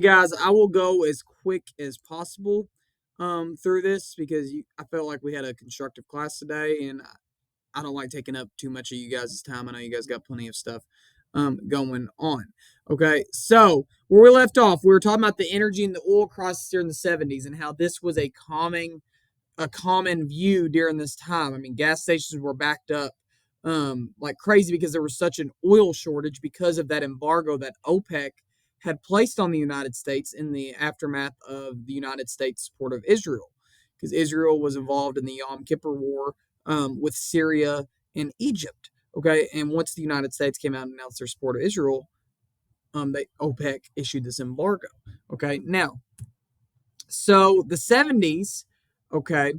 Guys, I will go as quick as possible through this because I felt like we had a constructive class today, and I don't like taking up too much of you guys' time. I know you guys got plenty of stuff going on. Okay, so where we left off, we were talking about the energy and the oil crisis during the 70s and how this was a common view during this time. I mean, gas stations were backed up like crazy because there was such an oil shortage because of that embargo that OPEC had placed on the United States in the aftermath of the United States support of Israel, because Israel was involved in the Yom Kippur War with Syria and Egypt. Okay, and once the United States came out and announced their support of Israel, OPEC issued this embargo. Okay, now so the 70s. Okay,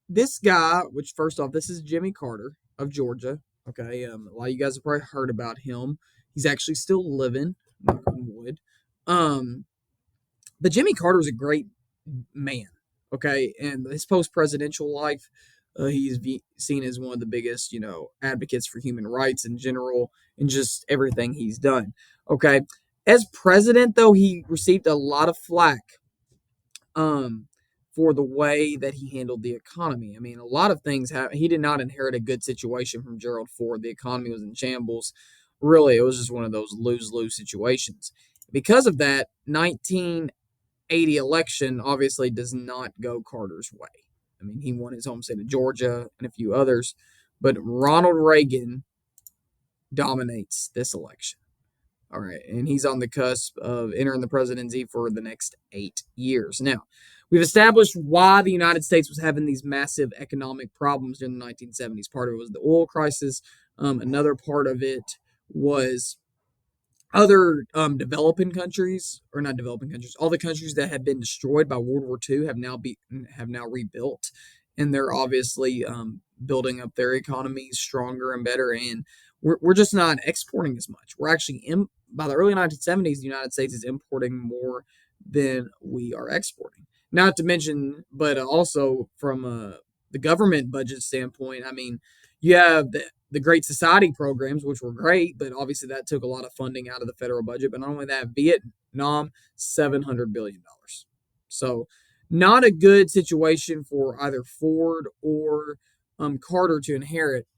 this guy, which first off, this is Jimmy Carter of Georgia. Okay, a lot of you guys have probably heard about him. He's actually still living, knock on wood. Um, but Jimmy Carter is a great man. Okay, and his post-presidential life, he's seen as one of the biggest, advocates for human rights in general, and just everything he's done. Okay, as president, though, he received a lot of flack um, for the way that he handled the economy. I mean, a lot of things happen. He did not inherit a good situation from Gerald Ford. The economy was in shambles. Really, it was just one of those lose-lose situations. Because of that, 1980 election obviously does not go Carter's way. I mean, he won his home state of Georgia and a few others, but Ronald Reagan dominates this election. All right, and he's on the cusp of entering the presidency for the next 8 years. Now, we've established why the United States was having these massive economic problems during the 1970s. Part of it was the oil crisis. Another part of it was other developing countries, or not developing countries, all the countries that had been destroyed by World War II have now rebuilt, and they're obviously building up their economies stronger and better. And we're just not exporting as much. We're actually by the early 1970s, the United States is importing more than we are exporting. Not to mention, but also from the government budget standpoint, I mean, you have the Great Society programs, which were great, but obviously that took a lot of funding out of the federal budget. But not only that, Vietnam, $700 billion. So, not a good situation for either Ford or Carter to inherit.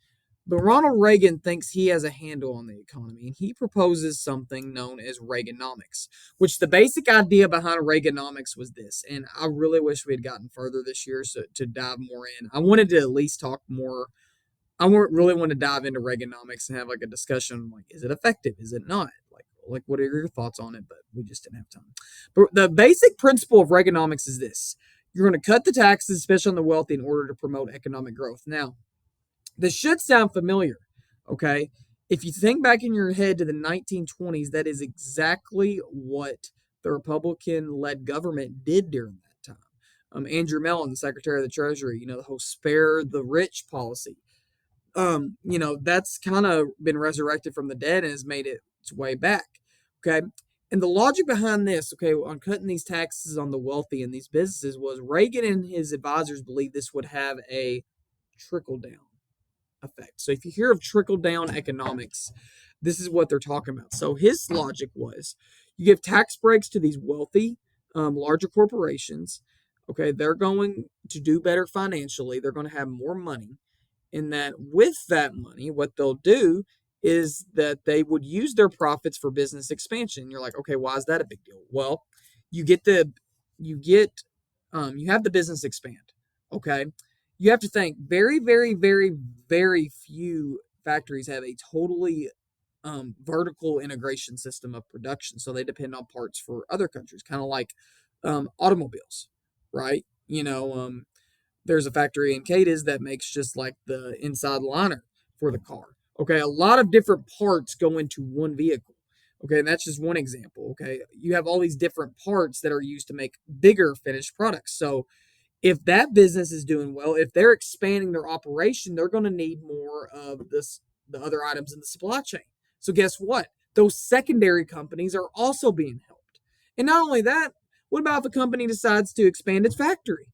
But Ronald Reagan thinks he has a handle on the economy, and he proposes something known as Reaganomics, which the basic idea behind Reaganomics was this. And I really wish we had gotten further this year to dive more in. I wanted to at least talk more. I really want to dive into Reaganomics and have like a discussion like, is it effective? Is it not? Like what are your thoughts on it? But we just didn't have time. But the basic principle of Reaganomics is this: you're going to cut the taxes, especially on the wealthy, in order to promote economic growth. Now, this should sound familiar, okay? If you think back in your head to the 1920s, that is exactly what the Republican-led government did during that time. Andrew Mellon, the Secretary of the Treasury, the whole spare the rich policy. That's kind of been resurrected from the dead and has made its way back. Okay. And the logic behind this, okay, on cutting these taxes on the wealthy and these businesses was Reagan and his advisors believed this would have a trickle down effect. So if you hear of trickle down economics, this is what they're talking about. So his logic was you give tax breaks to these wealthy, larger corporations. Okay. They're going to do better financially, they're going to have more money, in that with that money, what they'll do is that they would use their profits for business expansion. You're like, okay, why is that a big deal? Well, you get the you get you have the business expand. Okay. You have to think very, very, very, very few factories have a totally vertical integration system of production. So they depend on parts for other countries, kind of like automobiles, right? There's a factory in Cadiz that makes just like the inside liner for the car. Okay, a lot of different parts go into one vehicle. Okay, and that's just one example. Okay, you have all these different parts that are used to make bigger finished products. So if that business is doing well, if they're expanding their operation, they're going to need more of the other items in the supply chain. So guess what? Those secondary companies are also being helped. And not only that, what about if a company decides to expand its factory?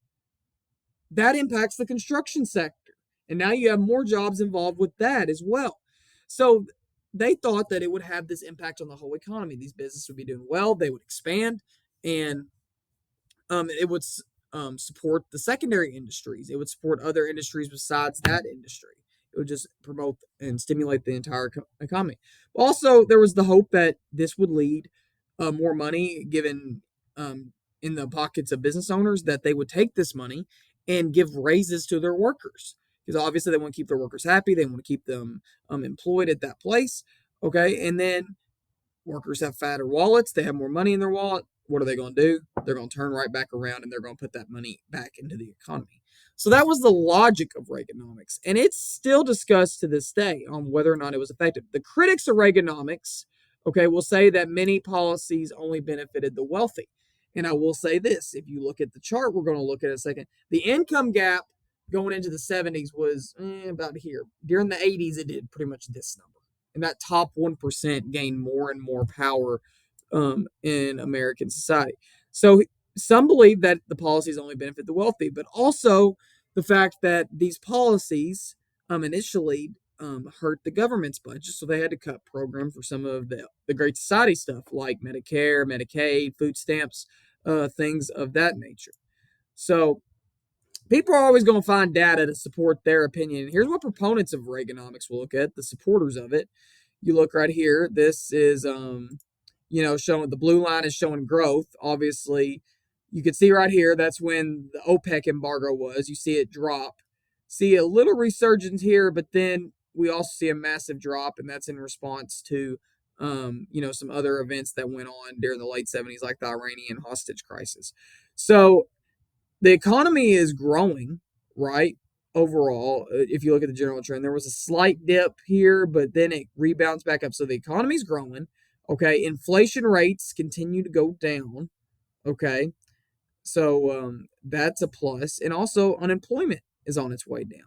That impacts the construction sector. And now you have more jobs involved with that as well. So they thought that it would have this impact on the whole economy. These businesses would be doing well, they would expand, and it would support the secondary industries. It would support other industries besides that industry. It would just promote and stimulate the entire economy. Also, there was the hope that this would lead more money given in the pockets of business owners, that they would take this money and give raises to their workers, because obviously they want to keep their workers happy. They want to keep them employed at that place. Okay, and then workers have fatter wallets. They have more money in their wallet. What are they going to do? They're going to turn right back around and they're going to put that money back into the economy. So that was the logic of Reaganomics. And it's still discussed to this day on whether or not it was effective. The critics of Reaganomics, okay, will say that many policies only benefited the wealthy. And I will say this, if you look at the chart, we're going to look at it in a second. The income gap going into the 70s was about here. During the 80s, it did pretty much this number. And that top 1% gained more and more power in American society. So some believe that the policies only benefit the wealthy, but also the fact that these policies initially hurt the government's budget. So they had to cut programs for some of the Great Society stuff like Medicare, Medicaid, food stamps, things of that nature. So people are always going to find data to support their opinion. Here's what proponents of Reaganomics will look at, the supporters of it. You look right here. This is, showing the blue line is showing growth. Obviously, you can see right here, that's when the OPEC embargo was. You see it drop. See a little resurgence here, but then we also see a massive drop, and that's in response to, some other events that went on during the late 70s, like the Iranian hostage crisis. So the economy is growing, right? Overall, if you look at the general trend, there was a slight dip here, but then it rebounds back up. So the economy's growing. Okay, inflation rates continue to go down. Okay, so that's a plus, and also unemployment is on its way down.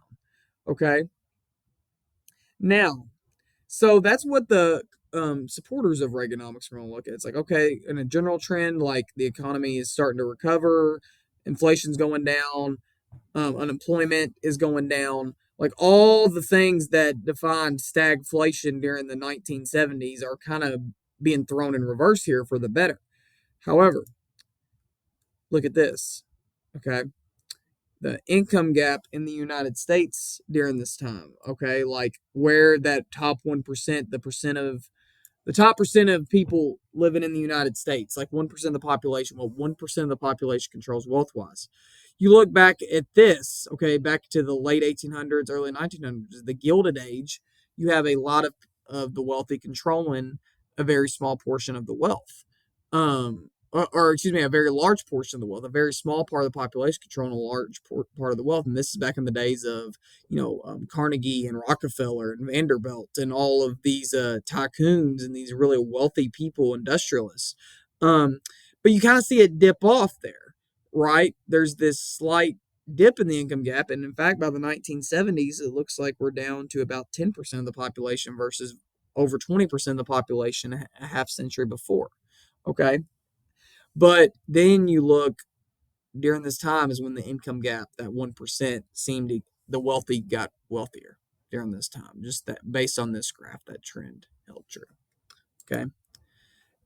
Okay, now, so that's what the supporters of Reaganomics are going to look at. It's like, okay, in a general trend, like the economy is starting to recover, inflation's going down, unemployment is going down. Like all the things that defined stagflation during the 1970s are kind of being thrown in reverse here for the better. However, look at this. Okay. The income gap in the United States during this time. Okay. Like where that top 1%, the top percent of people living in the United States, like 1% of the population, well, 1% of the population controls wealth wise. You look back at this, okay, back to the late 1800s, early 1900s, the Gilded Age, you have a lot of the wealthy controlling a very small portion of the wealth. Or excuse me, a very large portion of the wealth, a very small part of the population controlling a large part of the wealth. And this is back in the days of, Carnegie and Rockefeller and Vanderbilt and all of these tycoons and these really wealthy people, industrialists. But you kind of see it dip off there, right? There's this slight dip in the income gap. And in fact, by the 1970s, it looks like we're down to about 10% of the population versus over 20% of the population a half century before. Okay. But then you look during this time is when the income gap, that 1% seemed to, the wealthy got wealthier during this time. Just that based on this graph, that trend held true. Okay.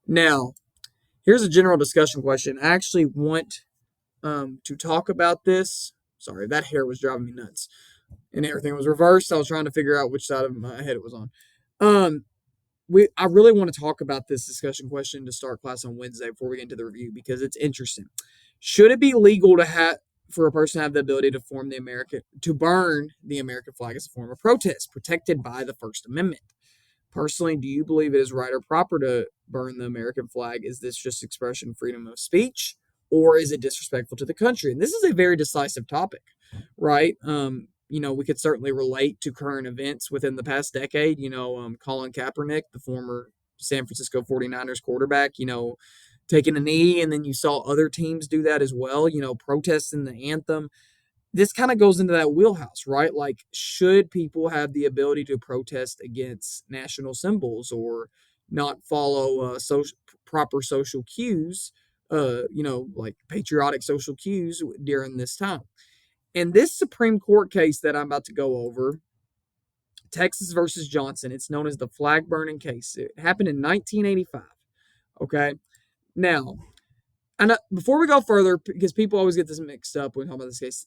Now, here's a general discussion question. I actually want to talk about this. Sorry, that hair was driving me nuts. And everything was reversed. I was trying to figure out which side of my head it was on. I really want to talk about this discussion question to start class on Wednesday before we get into the review because it's interesting. Should it be legal to have for a person to have the ability to burn the American flag as a form of protest, protected by the First Amendment? Personally, do you believe it is right or proper to burn the American flag? Is this just expression freedom of speech, or is it disrespectful to the country? And this is a very decisive topic, right? We could certainly relate to current events within the past decade. Colin Kaepernick, the former San Francisco 49ers quarterback, taking a knee, and then you saw other teams do that as well, protesting the anthem. This kind of goes into that wheelhouse, right? Like, should people have the ability to protest against national symbols or not follow proper social cues, like patriotic social cues during this time? And this Supreme Court case that I'm about to go over Texas versus Johnson. It's known as the flag burning case. It happened in 1985. Okay. Now, and before we go further, because people always get this mixed up when talking about this case,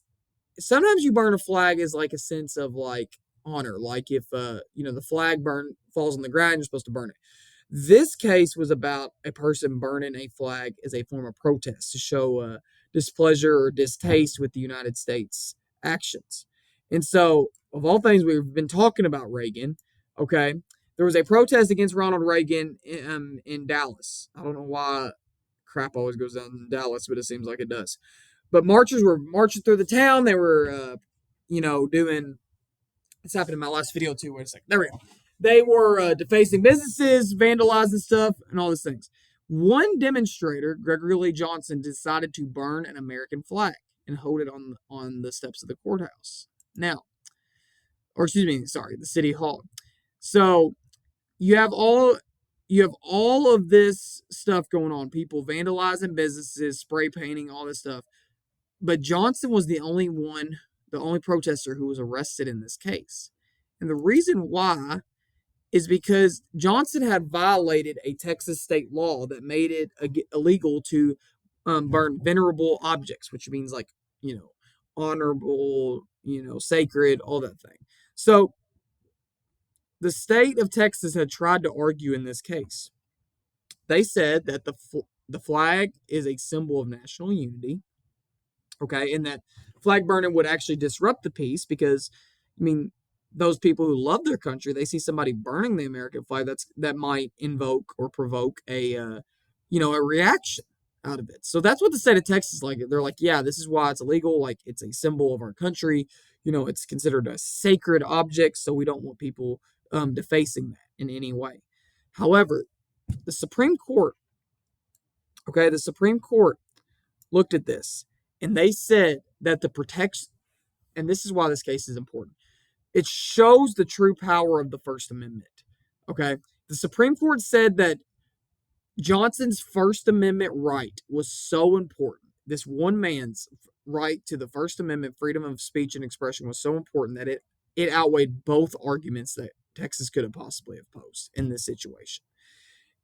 sometimes you burn a flag as like a sense of like honor. Like if the flag falls on the ground, you're supposed to burn it. This case was about a person burning a flag as a form of protest to show displeasure or distaste with the United States actions. And so, of all things, we've been talking about Reagan. Okay, there was a protest against Ronald Reagan in Dallas. I don't know why crap always goes down in Dallas, but it seems like it does. But marchers were marching through the town. They were, doing. This happened in my last video too. Wait a second. There we go. They were defacing businesses, vandalizing stuff, and all these things. One demonstrator, Gregory Lee Johnson, decided to burn an American flag and hold it on the steps of the courthouse. Now, or excuse me, sorry, the city hall. So you have all of this stuff going on. People vandalizing businesses, spray painting, all this stuff. But Johnson was the only protester who was arrested in this case. And the reason why is because Johnson had violated a Texas state law that made it illegal to burn venerable objects, which means like, honorable, sacred, all that thing. So the state of Texas had tried to argue in this case. They said that the flag is a symbol of national unity. Okay, and that flag burning would actually disrupt the peace because, those people who love their country, they see somebody burning the American flag, that might invoke or provoke a reaction out of it. So that's what the state of Texas like. They're like, yeah, this is why it's illegal. Like it's a symbol of our country. It's considered a sacred object, so we don't want people defacing that in any way. However, the Supreme Court, the Supreme Court looked at this and they said that the protection, and this is why this case is important, it shows the true power of the First Amendment. Okay. The Supreme Court said that Johnson's First Amendment right was so important. This one man's right to the First Amendment, freedom of speech and expression, was so important that it outweighed both arguments that Texas could have possibly have posed in this situation.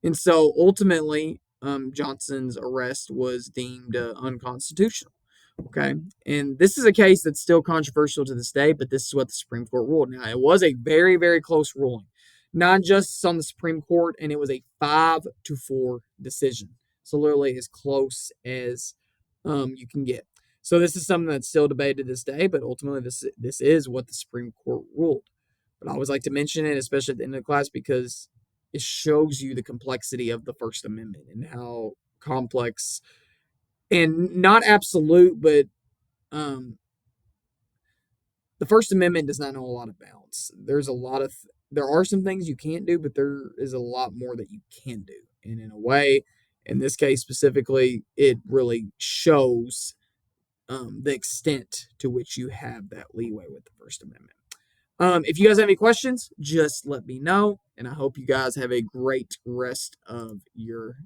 And so ultimately, Johnson's arrest was deemed unconstitutional. Okay. And this is a case that's still controversial to this day, but this is what the Supreme Court ruled. Now, it was a very, very close ruling. 9 justices on the Supreme Court, and it was a 5-4 decision. So literally as close as you can get. So this is something that's still debated this day, but ultimately this is what the Supreme Court ruled. But I always like to mention it, especially at the end of the class, because it shows you the complexity of the First Amendment and how complex and not absolute, but the First Amendment does not know a lot of balance. There are some things you can't do, but there is a lot more that you can do. And in a way, in this case specifically, it really shows the extent to which you have that leeway with the First Amendment. If you guys have any questions, just let me know. And I hope you guys have a great rest of your